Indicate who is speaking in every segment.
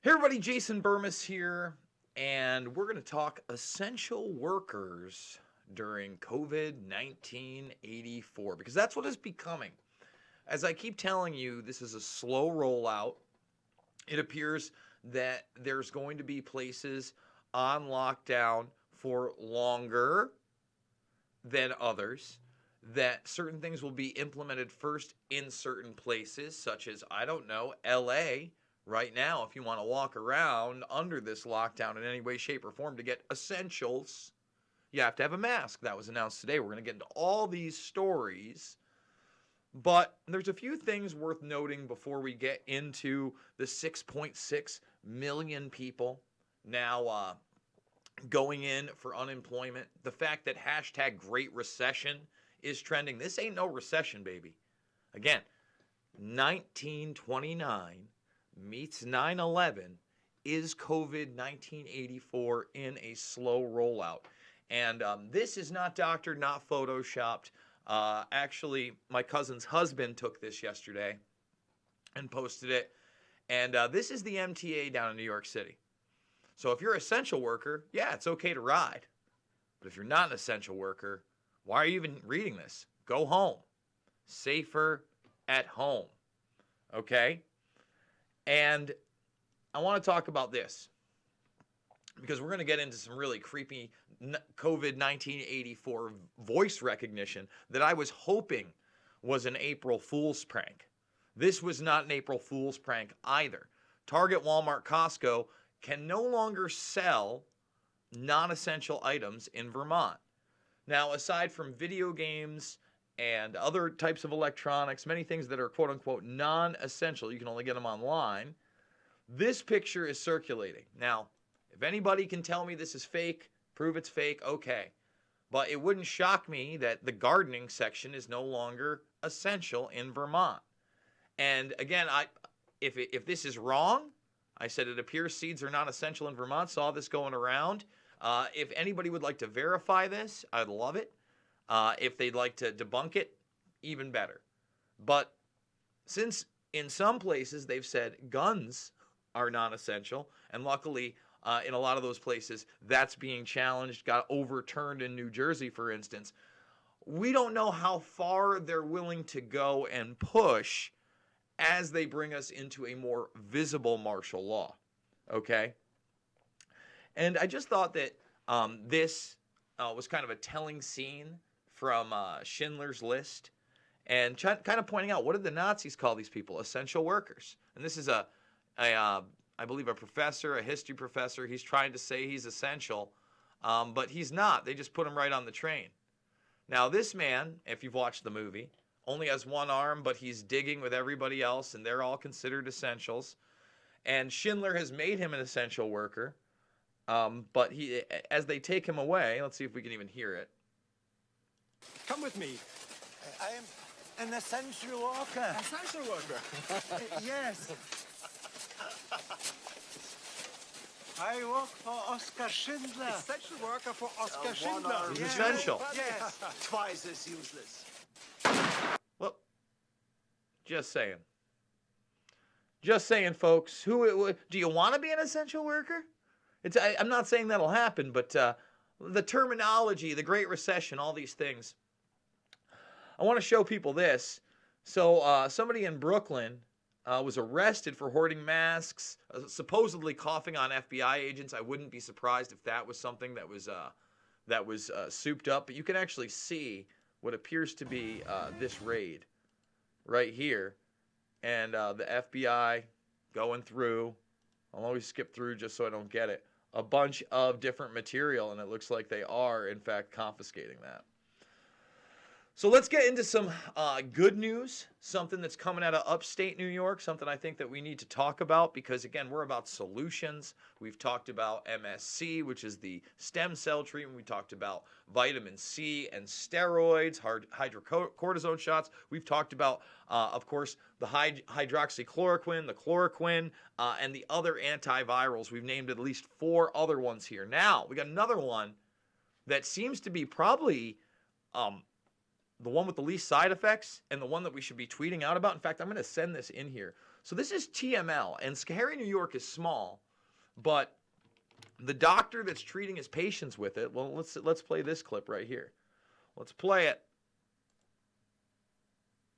Speaker 1: Hey everybody, Jason Burmis here, and we're going to talk essential workers during COVID-19 84 because that's what it's becoming. As I keep telling you, this is a slow rollout. It appears that there's going to be places on lockdown for longer than others, that certain things will be implemented first in certain places, such as, I don't know, LA. Right now, if you want to walk around under this lockdown in any way, shape, or form to get essentials, you have to have a mask. That was announced today. We're going to get into all these stories. But there's a few things worth noting before we get into the 6.6 million people now going in for unemployment. The fact that hashtag Great Recession is trending. This ain't no recession, baby. Again, 1929 meets 9/11 is COVID-19 84 in a slow rollout. And this is not doctored, not photoshopped. Actually, my cousin's husband took this yesterday and posted it. And this is the MTA down in New York City. So if you're an essential worker, yeah, it's okay to ride. But if you're not an essential worker, why are you even reading this? Go home. Safer at home. Okay? And I want to talk about this because we're going to get into some really creepy COVID-19 84 voice recognition that I was hoping was an April Fool's prank. This was not an April Fool's prank either. Target, Walmart, Costco can no longer sell non-essential items in Vermont. Now, aside from video games and other types of electronics, many things that are quote-unquote non-essential, you can only get them online. This picture is circulating. Now, if anybody can tell me this is fake, prove it's fake, okay. But it wouldn't shock me that the gardening section is no longer essential in Vermont. And again, if this is wrong, I said it appears seeds are not essential in Vermont, saw this going around. If anybody would like to verify this, I'd love it. If they'd like to debunk it, even better. But since in some places they've said guns are non-essential, and luckily in a lot of those places that's being challenged, got overturned in New Jersey, for instance, we don't know how far they're willing to go and push as they bring us into a more visible martial law. Okay? And I just thought that this was kind of a telling scene from Schindler's List, and kind of pointing out, what did the Nazis call these people? Essential workers. And this is I believe a professor, a history professor. He's trying to say he's essential, but he's not. They just put him right on the train. Now, this man, if you've watched the movie, only has one arm, but he's digging with everybody else, and they're all considered essentials. And Schindler has made him an essential worker, but as they take him away, let's see if we can even hear it.
Speaker 2: Come with me.
Speaker 3: I am an essential worker.
Speaker 2: Essential worker.
Speaker 3: Yes. I work for Oskar Schindler.
Speaker 2: Essential worker for Oskar
Speaker 3: One
Speaker 2: Schindler.
Speaker 3: arm.
Speaker 1: He's essential.
Speaker 3: Yes. Twice as useless.
Speaker 1: Well, just saying. Just saying, folks. Do you want to be an essential worker? I'm not saying that'll happen, but the terminology, the Great Recession, all these things. I want to show people this. So somebody in Brooklyn was arrested for hoarding masks, supposedly coughing on FBI agents. I wouldn't be surprised if that was something that was souped up. But you can actually see what appears to be this raid right here. And the FBI going through. I'll always skip through just so I don't get it. A bunch of different material, and it looks like they are, in fact, confiscating that. So let's get into some good news, something that's coming out of upstate New York, something I think that we need to talk about because, again, we're about solutions. We've talked about MSC, which is the stem cell treatment. We talked about vitamin C and steroids, hydrocortisone shots. We've talked about, of course, the hydroxychloroquine, the chloroquine, and the other antivirals. We've named at least 4 other ones here. Now, we got another one that seems to be probably the one with the least side effects and the one that we should be tweeting out about. In fact, I'm going to send this in here. So this is TML, and Schoharie, New York is small, but the doctor that's treating his patients with it, well, let's play this clip right here. Let's play it.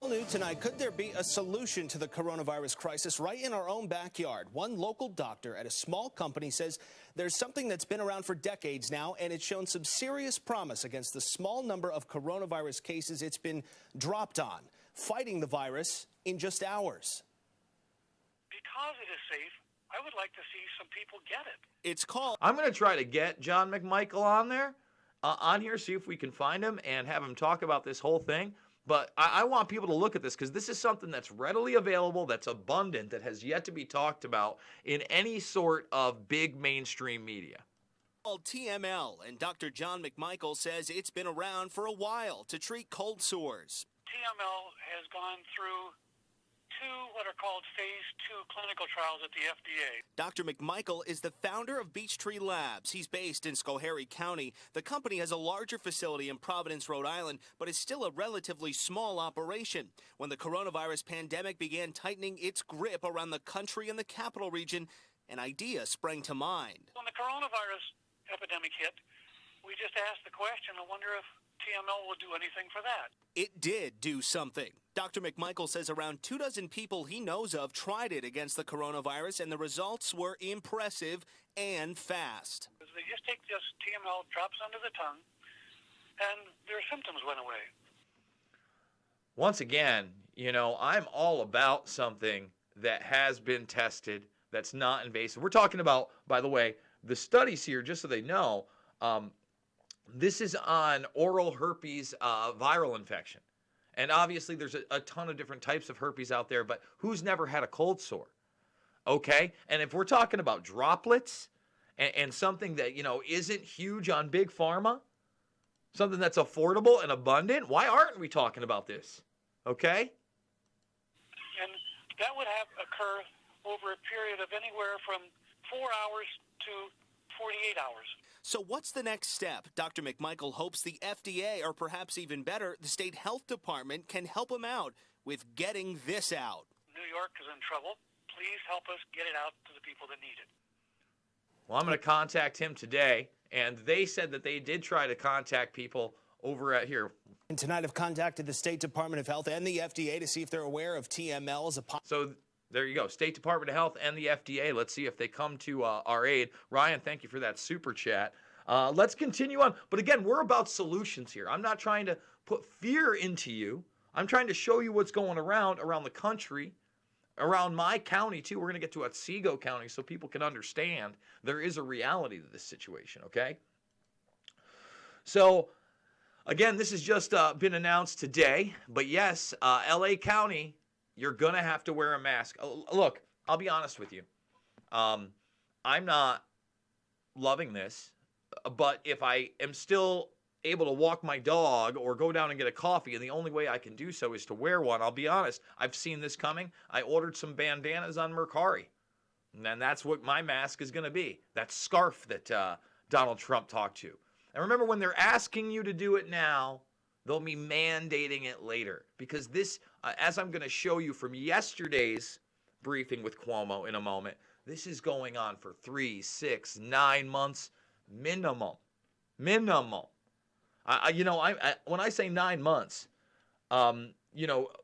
Speaker 4: New tonight, could there be a solution to the coronavirus crisis right in our own backyard? One local doctor at a small company says there's something that's been around for decades now, and it's shown some serious promise against the small number of coronavirus cases it's been dropped on, fighting the virus in just hours.
Speaker 5: Because it is safe, I would like to see some people get it.
Speaker 4: It's called...
Speaker 1: I'm going to try to get John McMichael on there, on here, see if we can find him and have him talk about this whole thing. But I want people to look at this because this is something that's readily available, that's abundant, that has yet to be talked about in any sort of big mainstream media.
Speaker 4: Called TML, and Dr. John McMichael says it's been around for a while to treat cold sores.
Speaker 5: TML has gone through 2 what are called phase 2 clinical trials at the FDA.
Speaker 4: Dr. McMichael is the founder of Beechtree Labs. He's based in Schoharie County. The company has a larger facility in Providence, Rhode Island, but is still a relatively small operation. When the coronavirus pandemic began tightening its grip around the country and the capital region, an idea sprang to mind.
Speaker 5: When the coronavirus epidemic hit, we just asked the question, I wonder if TML will do anything for that.
Speaker 4: It did do something. Dr. McMichael says around 24 people he knows of tried it against the coronavirus, and the results were impressive and fast.
Speaker 5: They just take this TML, drops under the tongue, and their symptoms went away.
Speaker 1: Once again, you know, I'm all about something that has been tested, that's not invasive. We're talking about, by the way, the studies here, just so they know, this is on oral herpes viral infection. And obviously there's a ton of different types of herpes out there, but who's never had a cold sore? Okay? And if we're talking about droplets and something that, you know, isn't huge on big pharma, something that's affordable and abundant, why aren't we talking about this? Okay?
Speaker 5: And that would have occur over a period of anywhere from 4 hours to 48 hours.
Speaker 4: So what's the next step? Dr. McMichael hopes the FDA, or perhaps even better, the state health department, can help him out with getting this out.
Speaker 5: New York is in trouble. Please help us get it out to the people that need it.
Speaker 1: Well, I'm going to contact him today, and they said that they did try to contact people over at here.
Speaker 4: And tonight I've contacted the State Department of Health and the FDA to see if they're aware of TML as a...
Speaker 1: So there you go. State Department of Health and the FDA. Let's see if they come to our aid. Ryan, thank you for that super chat. Let's continue on. But again, we're about solutions here. I'm not trying to put fear into you. I'm trying to show you what's going around the country, around my county too. We're going to get to Otsego County so people can understand there is a reality to this situation, okay? So again, this has just been announced today. But yes, LA County, you're going to have to wear a mask. Look, I'll be honest with you. I'm not loving this, but if I am still able to walk my dog or go down and get a coffee, and the only way I can do so is to wear one, I'll be honest, I've seen this coming. I ordered some bandanas on Mercari, and that's what my mask is going to be, that scarf that Donald Trump talked to. And remember, when they're asking you to do it now, they'll be mandating it later, because this, as I'm going to show you from yesterday's briefing with Cuomo in a moment, this is going on for 3, 6, 9 months minimum. Minimum. When I say 9 months,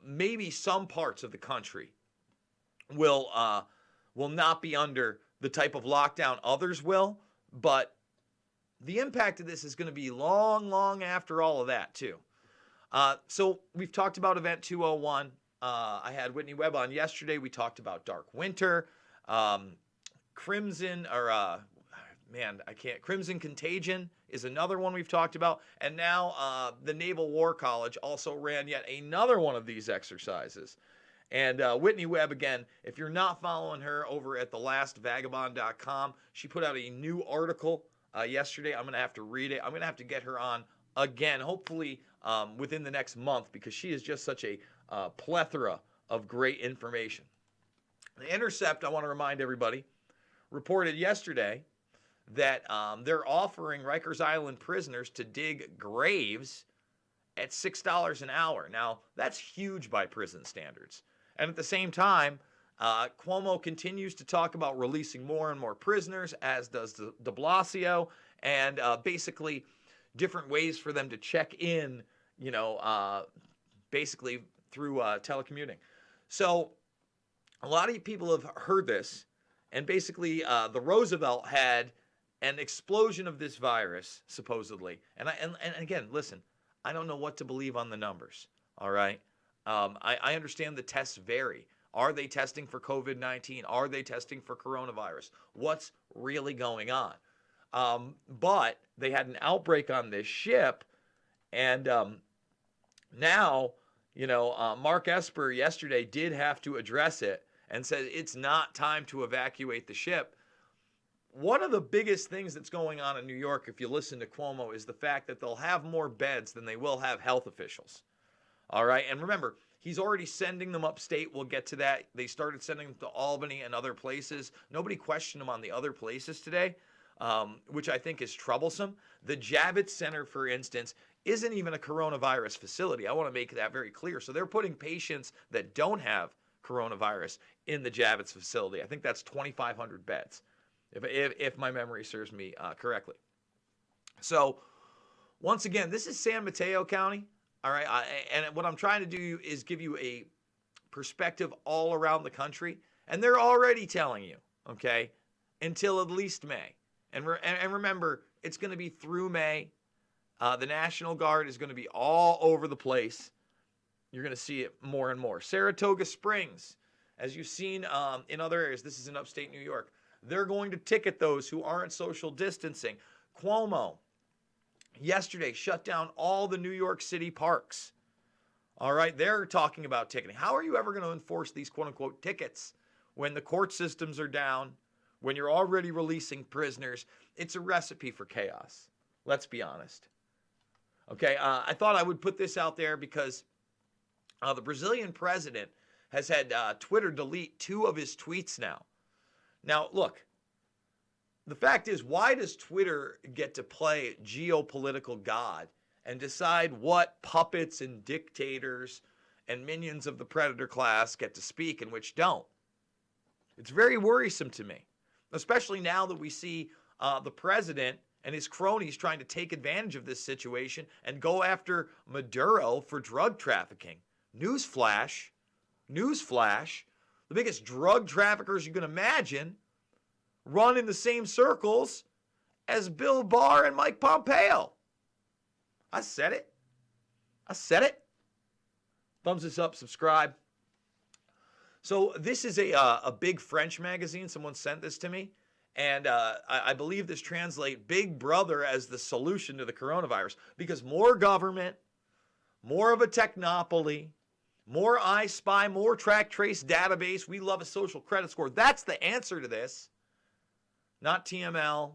Speaker 1: maybe some parts of the country will not be under the type of lockdown others will, but the impact of this is going to be long, long after all of that too. So we've talked about Event 201. I had Whitney Webb on yesterday. We talked about Dark Winter, Crimson Contagion is another one we've talked about. And now the Naval War College also ran yet another one of these exercises. And Whitney Webb, again, if you're not following her over at thelastvagabond.com, she put out a new article yesterday. I'm going to have to read it. I'm going to have to get her on again, hopefully within the next month, because she is just such a plethora of great information. The Intercept, I want to remind everybody, reported yesterday that they're offering Rikers Island prisoners to dig graves at $6 an hour. Now, that's huge by prison standards. And at the same time, Cuomo continues to talk about releasing more and more prisoners, as does de Blasio, and basically different ways for them to check in, basically through telecommuting. So a lot of people have heard this, and basically the Roosevelt had an explosion of this virus, supposedly. And again, listen, I don't know what to believe on the numbers, all right? I understand the tests vary. Are they testing for COVID-19? Are they testing for coronavirus? What's really going on? But they had an outbreak on this ship, and now, Mark Esper yesterday did have to address it and said it's not time to evacuate the ship. One of the biggest things that's going on in New York, if you listen to Cuomo, is the fact that they'll have more beds than they will have health officials. All right, and remember, he's already sending them upstate. We'll get to that. They started sending them to Albany and other places. Nobody questioned them on the other places today, which I think is troublesome. The Javits Center, for instance, isn't even a coronavirus facility. I want to make that very clear. So they're putting patients that don't have coronavirus in the Javits facility. I think that's 2,500 beds, if my memory serves me correctly. So once again, this is San Mateo County. All right, and what I'm trying to do is give you a perspective all around the country, and they're already telling you, okay, until at least May. And remember, it's going to be through May. The National Guard is going to be all over the place. You're going to see it more and more. Saratoga Springs, as you've seen in other areas, this is in upstate New York, they're going to ticket those who aren't social distancing. Cuomo yesterday shut down all the New York City parks. All right, they're talking about ticketing. How are you ever going to enforce these quote-unquote tickets when the court systems are down, when you're already releasing prisoners? It's a recipe for chaos. Let's be honest. Okay, I thought I would put this out there because the Brazilian president has had Twitter delete 2 of his tweets now. Now, look, the fact is, why does Twitter get to play geopolitical God and decide what puppets and dictators and minions of the predator class get to speak and which don't? It's very worrisome to me, especially now that we see the president and his cronies trying to take advantage of this situation and go after Maduro for drug trafficking. Newsflash, the biggest drug traffickers you can imagine run in the same circles as Bill Barr and Mike Pompeo. I said it. Thumbs this up, subscribe. So this is a big French magazine. Someone sent this to me. And I believe this translates Big Brother as the solution to the coronavirus, because more government, more of a technopoly, more I Spy, more track trace database. We love a social credit score. That's the answer to this. Not TML,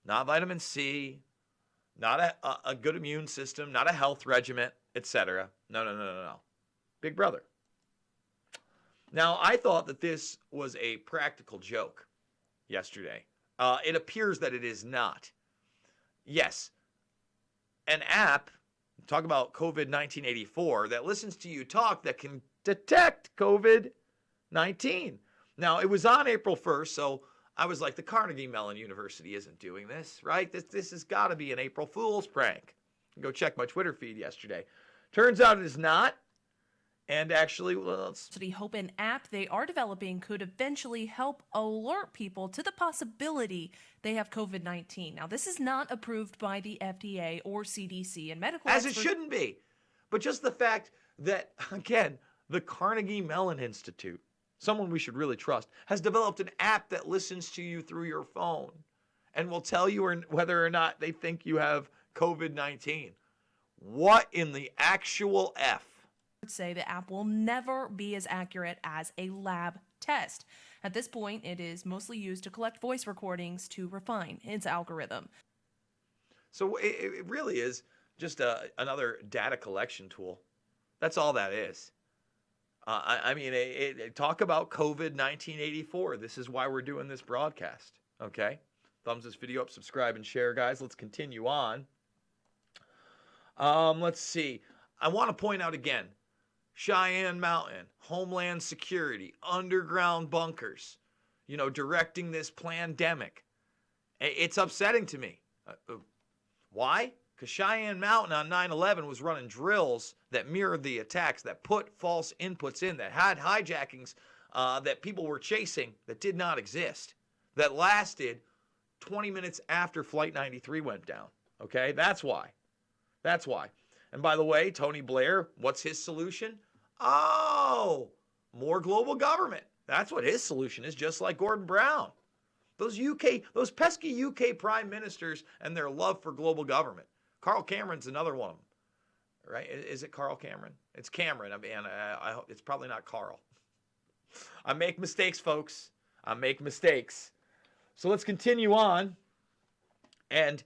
Speaker 1: not vitamin C, not a good immune system, not a health regimen, etc. No. Big Brother. Now, I thought that this was a practical joke yesterday. It appears that it is not. Yes, an app, talk about COVID-1984, that listens to you talk that can detect COVID-19. Now, it was on April 1st, so I was like, the Carnegie Mellon University isn't doing this, right? This has got to be an April Fool's prank. Go check my Twitter feed yesterday. Turns out it is not. And actually,
Speaker 6: The Hope an app they are developing could eventually help alert people to the possibility they have COVID-19. Now, this is not approved by the FDA or CDC, and medical
Speaker 1: as
Speaker 6: experts...
Speaker 1: it shouldn't be. But just the fact that, again, the Carnegie Mellon Institute, someone we should really trust, has developed an app that listens to you through your phone and will tell you whether or not they think you have COVID-19. What in the actual F?
Speaker 6: say the app will never be as accurate as a lab test. At this point, it is mostly used to collect voice recordings to refine its algorithm.
Speaker 1: So it really is just another data collection tool. That's all that is. I mean, talk about COVID-1984. This is why we're doing this broadcast, okay? Thumbs this video up, subscribe, and share, guys. Let's continue on. Let's see. I want to point out again, Cheyenne Mountain, Homeland Security, underground bunkers, directing this pandemic. It's upsetting to me. Why? Because Cheyenne Mountain on 9/11 was running drills that mirrored the attacks, that put false inputs in, that had hijackings that people were chasing that did not exist, that lasted 20 minutes after Flight 93 went down. Okay? That's why. That's why. And by the way, Tony Blair, what's his solution? Oh, more global government. That's what his solution is, just like Gordon Brown. Those pesky UK prime ministers and their love for global government. Carl Cameron's another one of them, right? Is it Carl Cameron? It's Cameron. I hope it's probably not Carl. I make mistakes, folks. I make mistakes. So let's continue on. And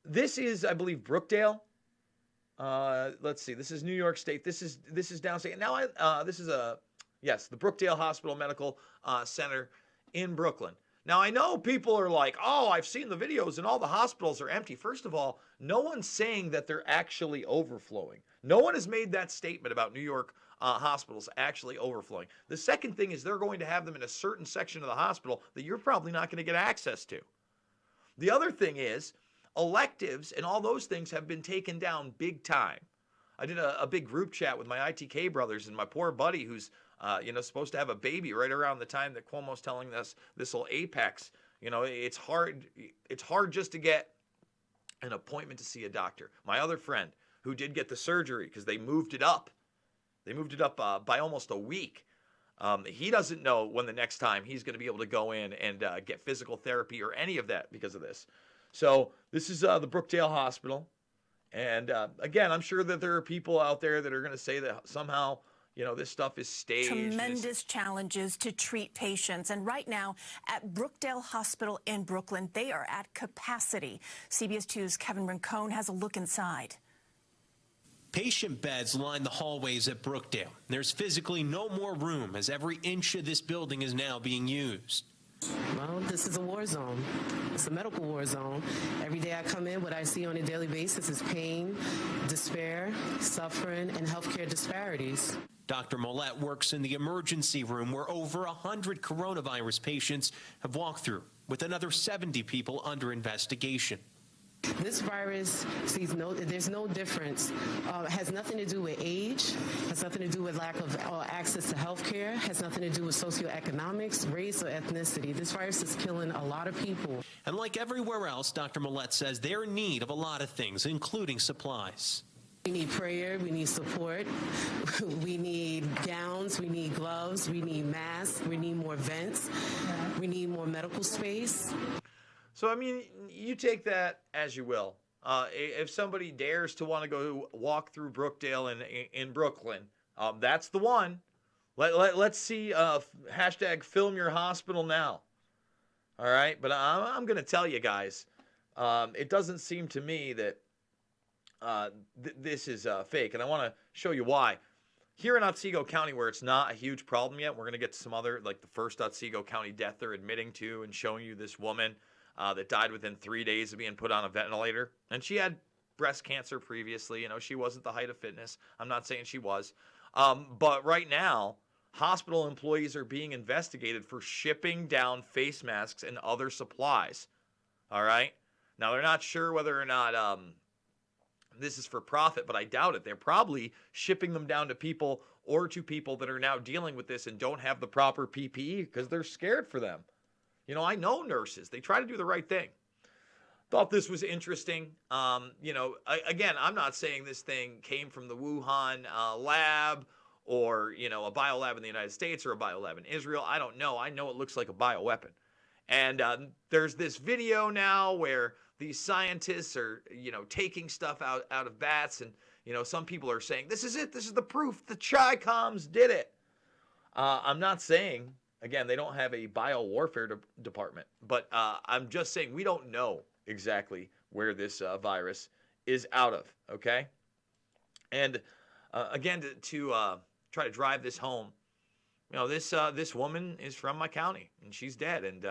Speaker 1: this is, I believe, Brookdale. Let's see. This is New York State. This is downstate. Now, this is the Brookdale Hospital Medical Center in Brooklyn. Now, I know people are like, oh, I've seen the videos and all the hospitals are empty. First of all, no one's saying that they're actually overflowing. No one has made that statement about New York hospitals actually overflowing. The second thing is they're going to have them in a certain section of the hospital that you're probably not going to get access to. The other thing is electives and all those things have been taken down big time. I did a big group chat with my ITK brothers and my poor buddy who's supposed to have a baby right around the time that Cuomo's telling us this will apex. It's hard just to get an appointment to see a doctor. My other friend who did get the surgery because they moved it up. They moved it up by almost a week. He doesn't know when the next time he's going to be able to go in and get physical therapy or any of that because of this. So this is the Brookdale Hospital. And again, I'm sure that there are people out there that are going to say that somehow, this stuff is staged.
Speaker 7: Tremendous challenges to treat patients. And right now at Brookdale Hospital in Brooklyn, they are at capacity. CBS 2's Kevin Rincon has a look inside.
Speaker 8: Patient beds line the hallways at Brookdale. There's physically no more room as every inch of this building is now being used.
Speaker 9: Well, this is a war zone. It's a medical war zone. Every day I come in, what I see on a daily basis is pain, despair, suffering, and healthcare disparities.
Speaker 8: Dr. Mollett works in the emergency room where over 100 coronavirus patients have walked through, with another 70 people under investigation.
Speaker 9: This virus there's no difference. Has nothing to do with age, has nothing to do with lack of access to health care, has nothing to do with socioeconomics, race, or ethnicity. This virus is killing a lot of people.
Speaker 8: And like everywhere else, Dr. Mollett says they're in need of a lot of things, including supplies.
Speaker 9: We need prayer, we need support, we need gowns, we need gloves, we need masks, we need more vents, we need more medical space.
Speaker 1: So, you take that as you will. If somebody dares to want to go walk through Brookdale in Brooklyn, that's the one. Let's see hashtag film your hospital now. All right? But I'm going to tell you guys, it doesn't seem to me that this is fake. And I want to show you why. Here in Otsego County, where it's not a huge problem yet, we're going to get to some other, like the first Otsego County death they're admitting to and showing you this woman that died within 3 days of being put on a ventilator. And she had breast cancer previously. She wasn't the height of fitness. I'm not saying she was. But right now, hospital employees are being investigated for shipping down face masks and other supplies. All right? Now, they're not sure whether or not this is for profit, but I doubt it. They're probably shipping them down to people that are now dealing with this and don't have the proper PPE because they're scared for them. I know nurses. They try to do the right thing. Thought this was interesting. Again, I'm not saying this thing came from the Wuhan lab or, a biolab in the United States or a biolab in Israel. I don't know. I know it looks like a bioweapon. And there's this video now where these scientists are, taking stuff out of bats. And, some people are saying, this is it. This is the proof. The Chi-Coms did it. I'm not saying... Again, they don't have a biowarfare department, but I'm just saying we don't know exactly where this virus is out of, okay? And again, to try to drive this home, this woman is from my county, and she's dead. And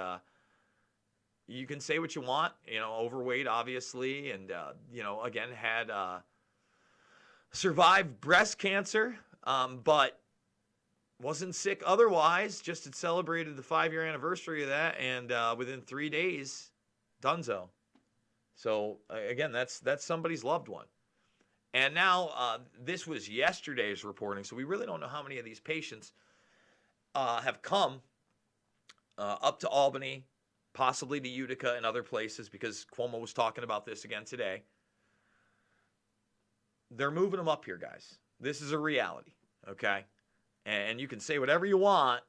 Speaker 1: you can say what you want, overweight, obviously, and, again, had survived breast cancer, but wasn't sick otherwise. Just had celebrated the 5-year anniversary of that, and within 3 days, donezo. So again, that's somebody's loved one. And now this was yesterday's reporting, so we really don't know how many of these patients have come up to Albany, possibly to Utica and other places, because Cuomo was talking about this again today. They're moving them up here, guys. This is a reality, okay? And you can say whatever you want,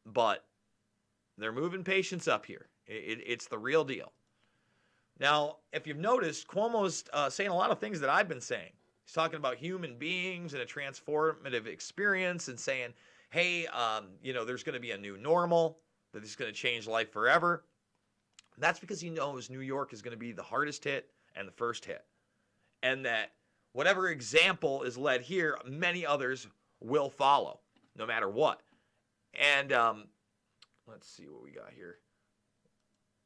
Speaker 1: but they're moving patients up here. It's the real deal. Now, if you've noticed, Cuomo's saying a lot of things that I've been saying. He's talking about human beings and a transformative experience and saying, hey, there's going to be a new normal, that is going to change life forever. That's because he knows New York is going to be the hardest hit and the first hit. And that whatever example is led here, many others will follow, no matter what. And let's see what we got here.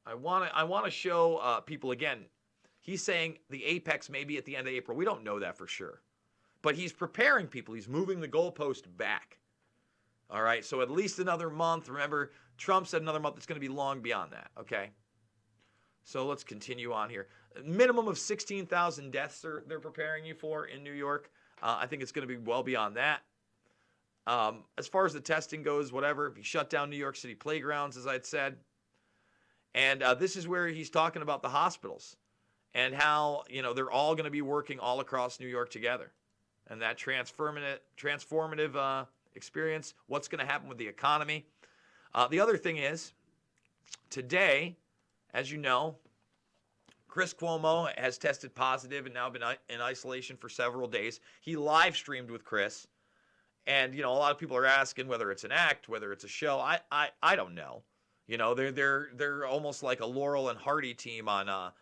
Speaker 1: I want to show people again. He's saying the apex may be at the end of April. We don't know that for sure. But he's preparing people. He's moving the goalpost back. All right, so at least another month. Remember, Trump said another month. It's going to be long beyond that, okay? So let's continue on here. A minimum of 16,000 deaths they're preparing you for in New York. I think it's going to be well beyond that. As far as the testing goes, whatever, he shut down New York City playgrounds, as I'd said. And this is where he's talking about the hospitals and how, they're all going to be working all across New York together. And that transformative experience, what's going to happen with the economy. The other thing is, today, as you know, Chris Cuomo has tested positive and now been in isolation for several days. He live streamed with Chris. And, a lot of people are asking whether it's an act, whether it's a show. I don't know. They're almost like a Laurel and Hardy team on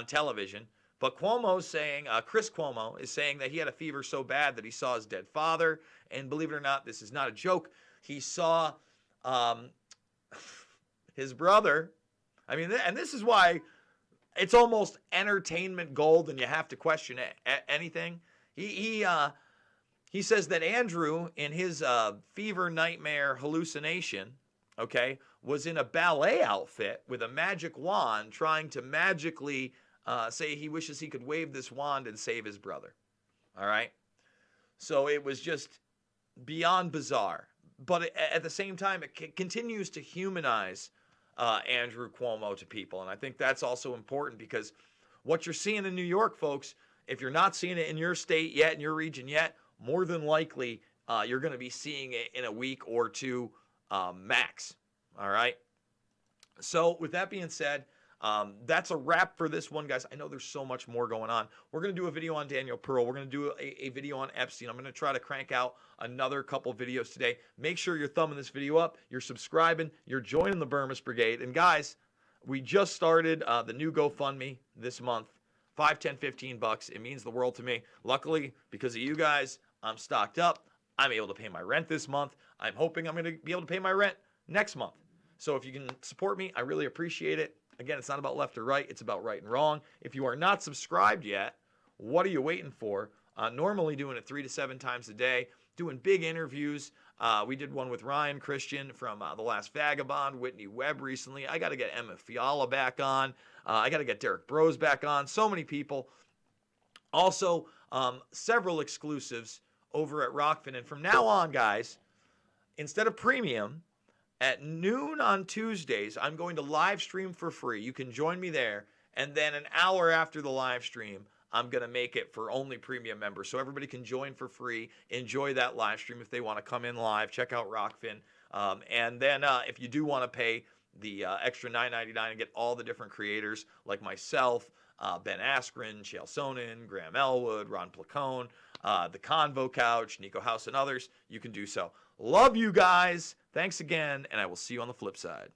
Speaker 1: television. But Cuomo's saying, Chris Cuomo is saying that he had a fever so bad that he saw his dead father. And believe it or not, this is not a joke. He saw his brother. I mean, and this is why it's almost entertainment gold and you have to question anything. He says that Andrew, in his fever nightmare hallucination, okay, was in a ballet outfit with a magic wand trying to magically say he wishes he could wave this wand and save his brother. All right? So it was just beyond bizarre. But at the same time, it continues to humanize Andrew Cuomo to people. And I think that's also important because what you're seeing in New York, folks, if you're not seeing it in your state yet, in your region yet, more than likely you're going to be seeing it in a week or two max. All right? So with that being said, that's a wrap for this one, guys. I know there's so much more going on. We're going to do a video on Daniel Pearl. We're going to do a video on Epstein. I'm going to try to crank out another couple videos today. Make sure you're thumbing this video up, you're subscribing, you're joining the Burmis Brigade. And guys, we just started the new GoFundMe this month. $5, $10, $15. It means the world to me. Luckily, because of you guys, I'm stocked up. I'm able to pay my rent this month. I'm hoping I'm going to be able to pay my rent next month. So if you can support me, I really appreciate it. Again, it's not about left or right. It's about right and wrong. If you are not subscribed yet, what are you waiting for? Normally doing it 3 to 7 times a day, doing big interviews. We did one with Ryan Christian from The Last Vagabond, Whitney Webb recently. I got to get Emma Fiala back on. I got to get Derek Bros back on. So many people. Also, several exclusives over at Rockfin. And from now on, guys, instead of premium, at noon on Tuesdays, I'm going to live stream for free. You can join me there. And then an hour after the live stream, I'm going to make it for only premium members. So everybody can join for free, enjoy that live stream if they want to come in live, check out Rockfin. And then if you do want to pay the extra $9.99 and get all the different creators like myself, Ben Askren, Chael Sonnen, Graham Elwood, Ron Placone, The Convo Couch, Nico House, and others, you can do so. Love you guys. Thanks again, and I will see you on the flip side.